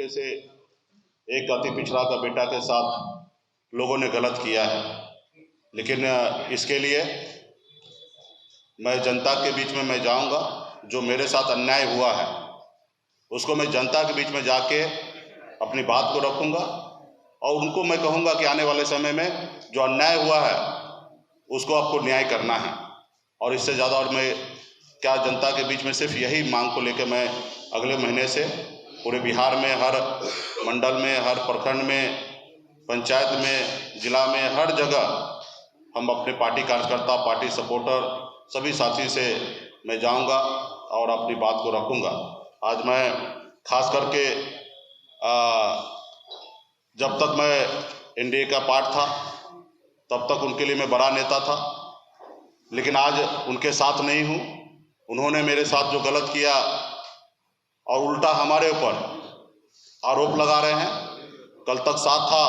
तरीके से एक अति पिछड़ा का बेटा के साथ लोगों ने गलत किया है, लेकिन इसके लिए मैं जनता के बीच में मैं जाऊंगा। जो मेरे साथ अन्याय हुआ है उसको मैं जनता के बीच में जाके अपनी बात को रखूंगा और उनको मैं कहूंगा कि आने वाले समय में जो अन्याय हुआ है उसको आपको न्याय करना है। और इससे ज़्यादा और मैं क्या जनता के बीच में सिर्फ यही मांग को लेकर मैं अगले महीने से पूरे बिहार में हर मंडल में, हर प्रखंड में, पंचायत में, जिला में, हर जगह हम अपने पार्टी कार्यकर्ता, पार्टी सपोर्टर सभी साथी से मैं जाऊंगा और अपनी बात को रखूंगा। आज मैं खास करके जब तक मैं एनडीए का पार्ट था तब तक उनके लिए मैं बड़ा नेता था, लेकिन आज उनके साथ नहीं हूँ। उन्होंने मेरे साथ जो गलत किया और उल्टा हमारे ऊपर आरोप लगा रहे हैं। कल तक साथ था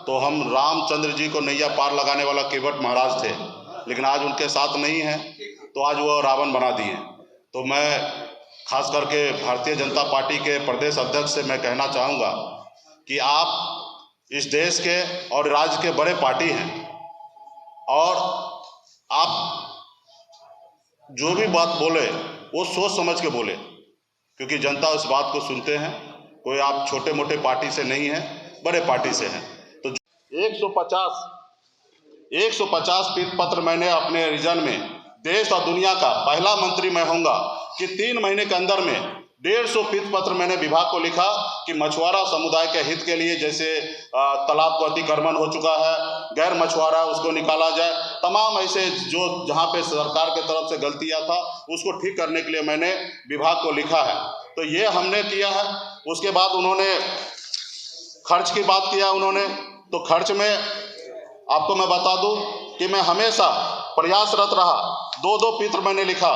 तो हम रामचंद्र जी को नैया पार लगाने वाला केवट महाराज थे, लेकिन आज उनके साथ नहीं है तो आज वो रावण बना दिए। तो मैं खास करके भारतीय जनता पार्टी के प्रदेश अध्यक्ष से मैं कहना चाहूँगा कि आप इस देश के और राज्य के बड़े पार्टी हैं और आप जो भी बात बोले वो सोच समझ के बोले, क्योंकि जनता उस बात को सुनते हैं। कोई आप छोटे मोटे पार्टी से नहीं है, बड़े पार्टी से हैं। तो 150 पीत पत्र मैंने अपने रीजन में देश और दुनिया का पहला मंत्री मैं होऊंगा कि 3 महीने के अंदर में 150 पीत पत्र मैंने विभाग को लिखा कि मछुआरा समुदाय के हित के लिए, जैसे तालाब को अतिक्रमण हो चुका है, गैर मछुआरा उसको निकाला जाए, तमाम ऐसे जो जहाँ पे सरकार के तरफ से गलतियाँ था उसको ठीक करने के लिए मैंने विभाग को लिखा है। तो ये हमने किया है। उसके बाद उन्होंने खर्च की बात किया उन्होंने, तो खर्च में आपको मैं बता दूं कि मैं हमेशा प्रयासरत रहा। 2-2 पत्र मैंने लिखा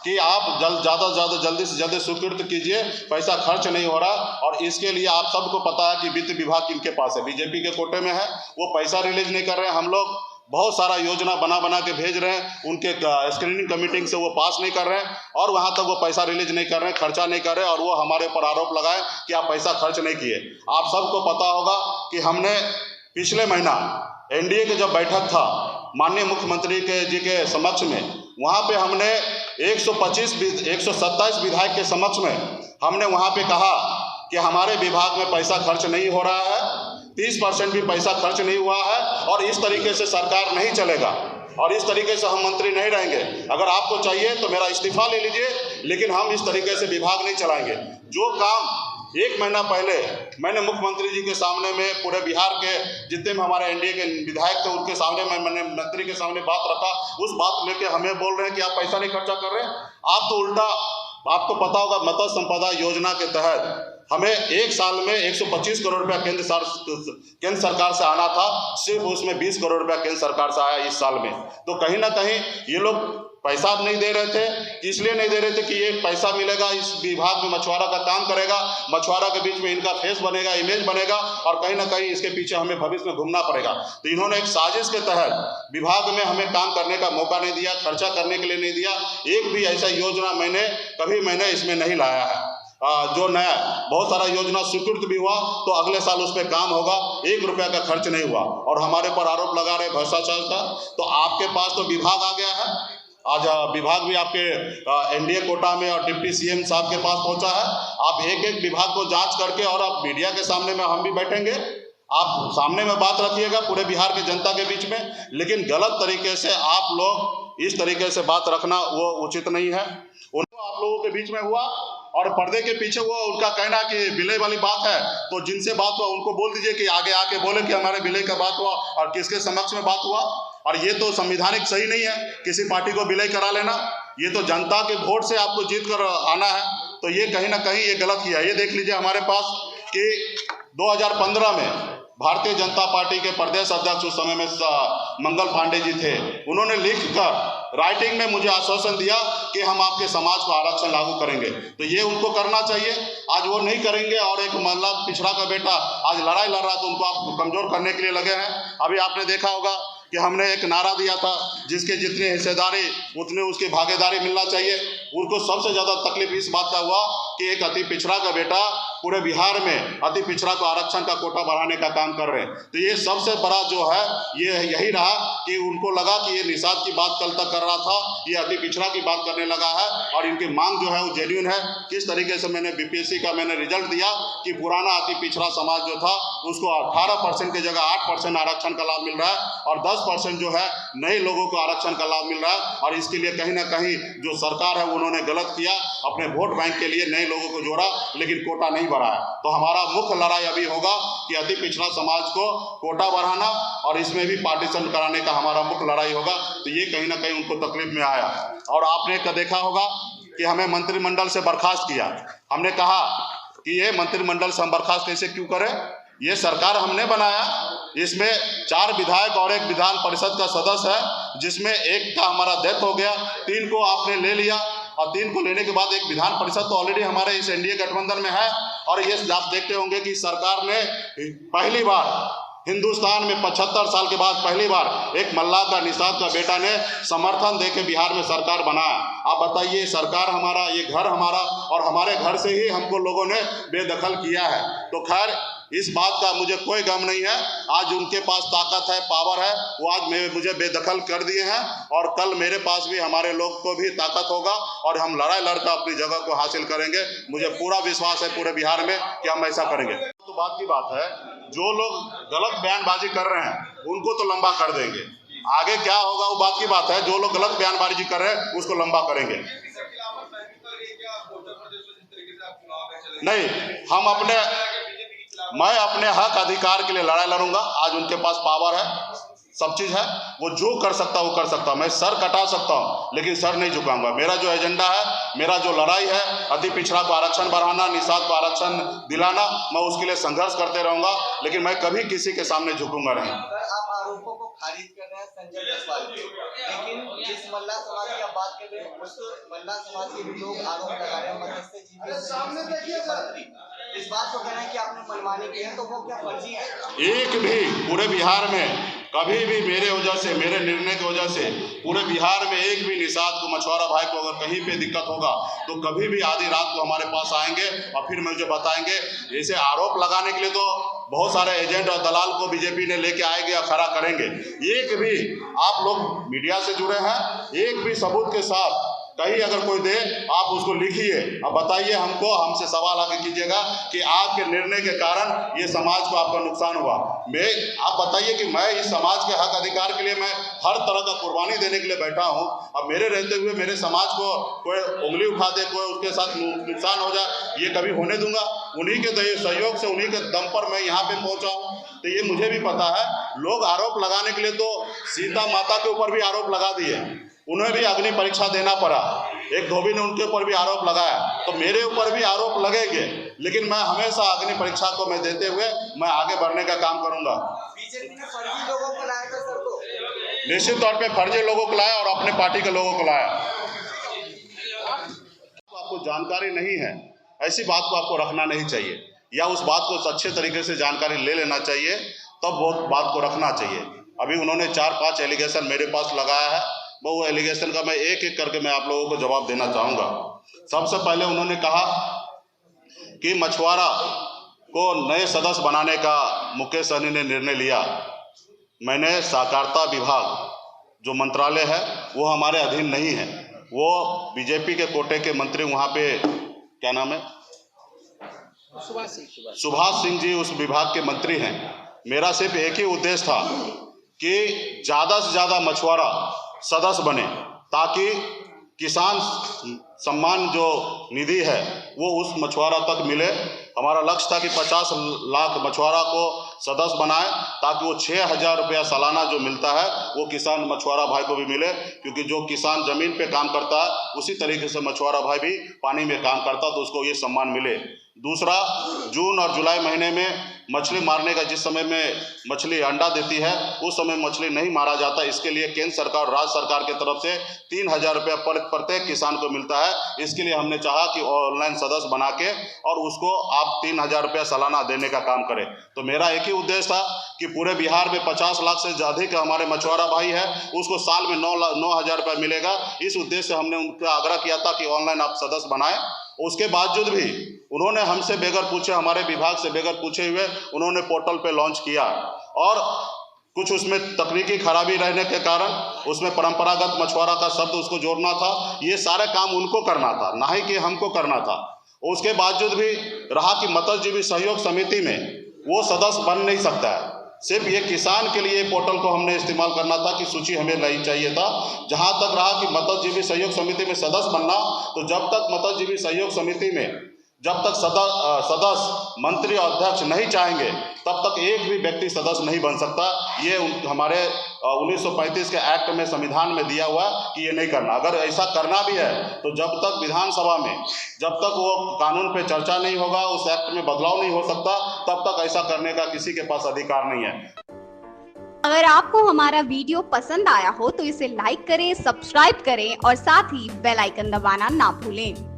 कि आप ज़्यादा से ज़्यादा जल्दी से जल्दी स्वीकृत कीजिए, पैसा खर्च नहीं हो रहा। और इसके लिए आप सबको पता है कि वित्त विभाग किनके पास है, बीजेपी के कोटे में है। वो पैसा रिलीज नहीं कर रहे हैं। हम लोग बहुत सारा योजना बना के भेज रहे हैं, उनके स्क्रीनिंग कमेटी से वो पास नहीं कर रहे हैं और वहाँ तक वो पैसा रिलीज नहीं कर रहे हैं, खर्चा नहीं कर रहे हैं, और वो हमारे ऊपर आरोप लगाए कि आप पैसा खर्च नहीं किए। आप सबको पता होगा कि हमने पिछले महीना एनडीए के जब बैठक था माननीय मुख्यमंत्री जी के समक्ष में, वहाँ पे हमने 127 विधायक के समक्ष में हमने वहाँ पे कहा कि हमारे विभाग में पैसा खर्च नहीं हो रहा है, 30% भी पैसा खर्च नहीं हुआ है और इस तरीके से सरकार नहीं चलेगा और इस तरीके से हम मंत्री नहीं रहेंगे। अगर आपको चाहिए तो मेरा इस्तीफा ले लीजिए, लेकिन हम इस तरीके से विभाग नहीं चलाएंगे। जो काम 1 महीना पहले मैंने मुख्यमंत्री जी के सामने में, पूरे बिहार के जितने भी हमारे एनडीए के विधायक थे उनके सामने मैंने मंत्री के सामने बात रखा, उस बात लेके हमें बोल रहे हैं कि आप पैसा नहीं खर्चा कर रहे हैं। आप तो उल्टा, आपको पता होगा मत्स्य संपदा योजना के तहत हमें 1 साल में 125 करोड़ रुपया केंद्र सरकार से आना था, सिर्फ उसमें 20 करोड़ रुपया केंद्र सरकार से आया इस साल में। तो कहीं ना कहीं ये लोग पैसा नहीं दे रहे थे, इसलिए नहीं दे रहे थे कि ये पैसा मिलेगा, इस विभाग में मछुआरा का काम करेगा, मछुआरा के बीच में इनका फेस बनेगा, इमेज बनेगा और कहीं ना कहीं इसके पीछे हमें भविष्य में घूमना पड़ेगा। तो इन्होंने एक साजिश के तहत विभाग में हमें काम करने का मौका नहीं दिया, खर्चा करने के लिए नहीं दिया। एक भी ऐसा योजना मैंने इसमें नहीं लाया है। जो नया बहुत सारा योजना स्वीकृत भी हुआ तो अगले साल उस पर काम होगा, 1 रुपया का खर्च नहीं हुआ और हमारे पर आरोप लगा रहे भ्रष्टाचार का। तो आपके पास तो विभाग आ गया है, आज विभाग भी आपके एनडीए कोटा में और डिप्टी सीएम साहब के पास पहुंचा है। आप एक विभाग को जांच करके और आप मीडिया के सामने में हम भी बैठेंगे, आप सामने में बात रखिएगा पूरे बिहार की जनता के बीच में, लेकिन गलत तरीके से आप लोग इस तरीके से बात रखना वो उचित नहीं है। आप लोगों के बीच में हुआ और पर्दे के पीछे वो उनका कहना कि विलय वाली बात है, तो जिनसे बात हुआ उनको बोल दीजिए कि आगे आके बोले कि हमारे विलय का बात हुआ और किसके समक्ष में बात हुआ। और ये तो संवैधानिक सही नहीं है किसी पार्टी को विलय करा लेना, ये तो जनता के वोट से आपको जीत कर आना है, तो ये कहीं ना कहीं ये गलत किया। ये देख लीजिए हमारे पास कि 2015 में भारतीय जनता पार्टी के प्रदेश अध्यक्ष उस समय में मंगल पांडे जी थे, उन्होंने लिखकर राइटिंग में मुझे आश्वासन दिया कि हम आपके समाज को आरक्षण लागू करेंगे। तो ये उनको करना चाहिए, आज वो नहीं करेंगे और एक महिला पिछड़ा का बेटा आज लड़ाई लड़ रहा तो उनको आप कमजोर करने के लिए लगे हैं। अभी आपने देखा होगा कि हमने एक नारा दिया था, जिसके जितनी हिस्सेदारी उतनी उसकी भागीदारी मिलना चाहिए। उनको सबसे ज़्यादा तकलीफ इस बात का हुआ कि एक अति पिछड़ा का बेटा पूरे बिहार में अति पिछड़ा को आरक्षण का कोटा बढ़ाने का काम कर रहे हैं। तो ये सबसे बड़ा जो है ये यही रहा कि उनको लगा कि ये निषाद की बात कल तक कर रहा था, ये अति पिछड़ा की बात करने लगा है और इनकी मांग जो है वो जेन्युइन है। किस तरीके से मैंने बीपीएससी का रिजल्ट दिया कि पुराना अति पिछड़ा समाज जो था उसको 18% की जगह 8% आरक्षण का लाभ मिल रहा है और 10% जो है नए लोगों को आरक्षण का लाभ मिल रहा है। और इसके लिए कहीं ना कहीं जो सरकार है उन्होंने गलत किया, अपने वोट बैंक के लिए नए लोगों को जोड़ा लेकिन कोटा नहीं बढ़ाया। तो हमारा मुख्य लड़ाई अभी होगा कि अति पिछड़ा समाज को कोटा बढ़ाना और इसमें भी पार्टीशन कराने का हमारा मुख्य लड़ाई होगा। तो ये कहीं ना कहीं उनको तकलीफ में आया। और आपने देखा होगा कि हमें मंत्रिमंडल से बर्खास्त किया। हमने कहा कि ये मंत्रिमंडल से हम बर्खास्त कैसे क्यों करें, ये सरकार हमने बनाया, इसमें 4 विधायक और 1 विधान परिषद का सदस्य है, जिसमें एक का हमारा डेथ हो गया, 3 को आपने ले लिया और 3 को लेने के बाद एक विधान परिषद तो ऑलरेडी हमारे इस एनडीए गठबंधन में है। और ये आप देखते होंगे कि सरकार ने पहली बार हिंदुस्तान में 75 साल के बाद पहली बार एक मल्लाह का निषाद का बेटा ने समर्थन देके बिहार में सरकार बनाया। आप बताइए, सरकार हमारा, ये घर हमारा और हमारे घर से ही हमको लोगों ने बेदखल किया है। तो खैर इस बात का मुझे कोई गम नहीं है। आज उनके पास ताकत है, पावर है, वो आज मुझे बेदखल कर दिए हैं और कल मेरे पास भी हमारे लोग को भी ताकत होगा और हम लड़ाई लड़कर अपनी जगह को हासिल करेंगे। मुझे पूरा विश्वास है पूरे बिहार में कि हम ऐसा करेंगे। तो बात की बात है, जो लोग गलत बयानबाजी कर रहे हैं उनको तो लंबा कर देंगे, आगे क्या होगा वो बात की बात है। जो लोग गलत बयानबाजी कर रहे हैं उसको लंबा करेंगे। नहीं, मैं अपने हक अधिकार के लिए लड़ाई लड़ूंगा। आज उनके पास पावर है, सब चीज़ है, वो जो कर सकता वो कर सकता। मैं सर कटा सकता हूँ लेकिन सर नहीं झुकाऊंगा। मेरा जो एजेंडा है, मेरा जो लड़ाई है, अति पिछड़ा को आरक्षण बढ़ाना, निषाद को आरक्षण दिलाना, मैं उसके लिए संघर्ष करते रहूंगा, लेकिन मैं कभी किसी के सामने झुकूंगा नहीं। आप आरोपों को खारिज कर रहे हैं संजय जायसवाल, लेकिन जिस मल्लाह समाज की आप बात कर रहे हैं उस मल्लाह समाज के भी लोग आरोप लगा रहे हैं मंत्री इस बात को कह रहे हैं कि आपने मनमानी की है, तो वो क्या फर्जी है? एक भी पूरे बिहार में कभी भी मेरे वजह से, मेरे निर्णय की वजह से पूरे बिहार में एक भी निषाद को, मछुआरा भाई को अगर कहीं पे दिक्कत होगा तो कभी भी आधी रात को हमारे पास आएंगे और फिर मुझे बताएंगे। ऐसे आरोप लगाने के लिए तो बहुत सारे एजेंट और दलाल को बीजेपी ने लेके आएंगे और खड़ा करेंगे। एक भी आप लोग मीडिया से जुड़े हैं, एक भी सबूत के साथ कहीं अगर कोई दे, आप उसको लिखिए और बताइए हमको, हमसे सवाल आगे कीजिएगा कि आपके निर्णय के कारण ये समाज को आपका नुकसान हुआ। आप बताइए कि मैं इस समाज के हक अधिकार के लिए मैं हर तरह का कुर्बानी देने के लिए बैठा हूँ। अब मेरे रहते हुए मेरे समाज को कोई उंगली उठा दे, कोई उसके साथ नुकसान हो जाए, ये कभी होने दूंगा? उन्हीं के सहयोग से, उन्हीं के दम पर मैं यहाँ पे पहुँचा हूँ। तो ये मुझे भी पता है। लोग आरोप लगाने के लिए तो सीता माता के ऊपर भी आरोप लगा दिए, उन्हें भी अग्नि परीक्षा देना पड़ा। एक धोबी ने उनके ऊपर भी आरोप लगाया, तो मेरे ऊपर भी आरोप लगेंगे, लेकिन मैं हमेशा अग्नि परीक्षा को मैं देते हुए मैं आगे बढ़ने का काम करूंगा। बीजेपी ने फर्जी लोगों को लाया था सर, को निश्चित तौर पे फर्जी लोगों को लाया और अपने पार्टी के लोगों को लाया। आपको जानकारी नहीं है, ऐसी बात को आपको रखना नहीं चाहिए, या उस बात को अच्छे तरीके से जानकारी ले लेना चाहिए, तब वो बात को रखना चाहिए। अभी उन्होंने 4-5 एलिगेशन मेरे पास लगाया है, वो एलिगेशन का मैं एक एक करके मैं आप लोगों को जवाब देना चाहूँगा। सबसे पहले उन्होंने कहा कि मछुआरा को नए सदस्य बनाने का मुकेश सहनी ने निर्णय लिया। मैंने सहकारिता विभाग जो मंत्रालय है वो हमारे अधीन नहीं है, वो बीजेपी के कोटे के मंत्री वहाँ पे, क्या नाम है, सुभाष सिंह जी उस विभाग के मंत्री हैं। मेरा सिर्फ एक ही उद्देश्य था कि ज़्यादा से ज़्यादा मछुआरा सदस्य बने, ताकि किसान सम्मान जो निधि है वो उस मछुआरा तक मिले। हमारा लक्ष्य था कि 50 लाख मछुआरा को सदस्य बनाए, ताकि वो 6,000 रुपया सालाना जो मिलता है वो किसान मछुआरा भाई को भी मिले, क्योंकि जो किसान ज़मीन पे काम करता है उसी तरीके से मछुआरा भाई भी पानी में काम करता, तो उसको ये सम्मान मिले। दूसरा, जून और जुलाई महीने में मछली मारने का, जिस समय में मछली अंडा देती है उस समय मछली नहीं मारा जाता, इसके लिए केंद्र सरकार और राज्य सरकार की तरफ से 3,000 रुपया प्रत्येक किसान को मिलता है। इसके लिए हमने चाहा कि ऑनलाइन सदस्य बना के और उसको आप 3,000 रुपया सालाना देने का काम करें। तो मेरा एक ही उद्देश्य था कि पूरे बिहार में 50 लाख से अधिक हमारे मछुआरा भाई है, उसको साल में 9,000 रुपया मिलेगा। इस उद्देश्य से हमने उनका आग्रह किया था कि ऑनलाइन आप सदस्य बनाएं। उसके बावजूद भी उन्होंने हमसे बेगर पूछे, हमारे विभाग से बेगर पूछे हुए उन्होंने पोर्टल पे लॉन्च किया और कुछ उसमें तकनीकी खराबी रहने के कारण उसमें परंपरागत मछुआरा का शब्द उसको जोड़ना था। ये सारे काम उनको करना था, ना ही कि हमको करना था। उसके बावजूद भी रहा कि मत्स्यजीवी सहयोग समिति में वो सदस्य बन नहीं सकता है। सिर्फ ये किसान के लिए पोर्टल को हमने इस्तेमाल करना था कि सूची हमें नहीं चाहिए था। जहाँ तक रहा कि मत्स्यजीवी सहयोग समिति में सदस्य बनना, तो जब तक मत्स्यजीवी सहयोग समिति में जब तक सदस्य मंत्री और अध्यक्ष नहीं चाहेंगे तब तक एक भी व्यक्ति सदस्य नहीं बन सकता। ये हमारे 1935 के एक्ट में, संविधान में दिया हुआ कि ये नहीं करना। अगर ऐसा करना भी है तो जब तक विधानसभा में जब तक वो कानून पे चर्चा नहीं होगा, उस एक्ट में बदलाव नहीं हो सकता, तब तक ऐसा करने का किसी के पास अधिकार नहीं है। अगर आपको हमारा वीडियो पसंद आया हो तो इसे लाइक करें, सब्सक्राइब करें और साथ ही बेल आइकन दबाना ना भूलें।